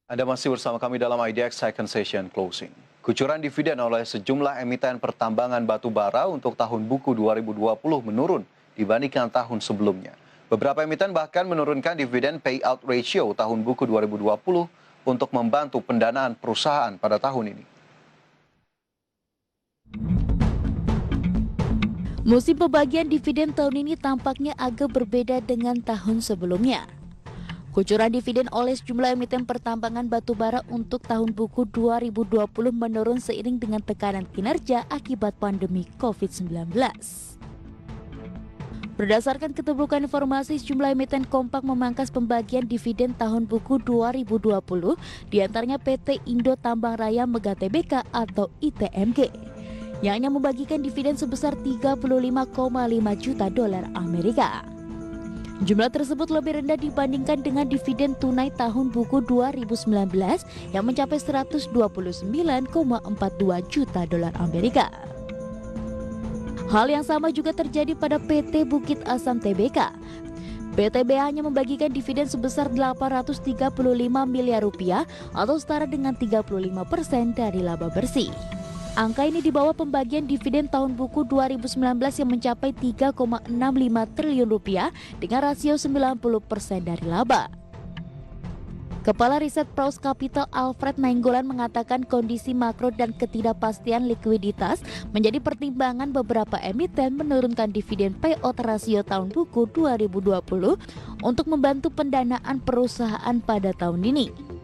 Anda masih bersama kami dalam IDX Second Session Closing. Kucuran dividen oleh sejumlah emiten pertambangan batu bara untuk tahun buku 2020 menurun dibandingkan tahun sebelumnya. Beberapa emiten bahkan menurunkan dividen payout ratio tahun buku 2020 untuk membantu pendanaan perusahaan pada tahun ini. Musim pembagian dividen tahun ini tampaknya agak berbeda dengan tahun sebelumnya. Kucuran dividen oleh sejumlah emiten pertambangan batubara untuk tahun buku 2020 menurun seiring dengan tekanan kinerja akibat pandemi COVID-19. Berdasarkan keterbukaan informasi, sejumlah emiten kompak memangkas pembagian dividen tahun buku 2020, diantaranya PT Indo Tambang Raya Mega Tbk atau ITMG, yang hanya membagikan dividen sebesar 35,5 juta dolar Amerika. Jumlah tersebut lebih rendah dibandingkan dengan dividen tunai tahun buku 2019 yang mencapai 129,42 juta dolar Amerika. Hal yang sama juga terjadi pada PT Bukit Asam Tbk. PTB hanya membagikan dividen sebesar 835 miliar rupiah atau setara dengan 35% dari laba bersih. Angka ini di bawah pembagian dividen tahun buku 2019 yang mencapai 3,65 triliun rupiah dengan rasio 90% dari laba. Kepala Riset Praus Capital Alfred Nainggolan mengatakan kondisi makro dan ketidakpastian likuiditas menjadi pertimbangan beberapa emiten menurunkan dividen payout rasio tahun buku 2020 untuk membantu pendanaan perusahaan pada tahun ini.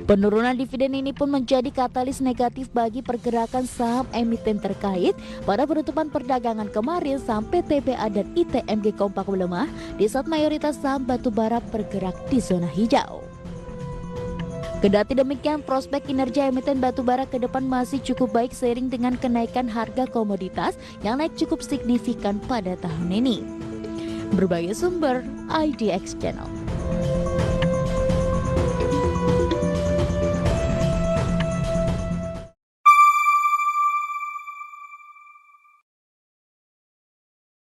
Penurunan dividen ini pun menjadi katalis negatif bagi pergerakan saham emiten terkait. Pada penutupan perdagangan kemarin, saham PTBA dan ITMG kompak melemah di saat mayoritas saham batubara bergerak di zona hijau. Kendati demikian, prospek kinerja emiten batubara ke depan masih cukup baik seiring dengan kenaikan harga komoditas yang naik cukup signifikan pada tahun ini. Berbagai sumber, IDX Channel.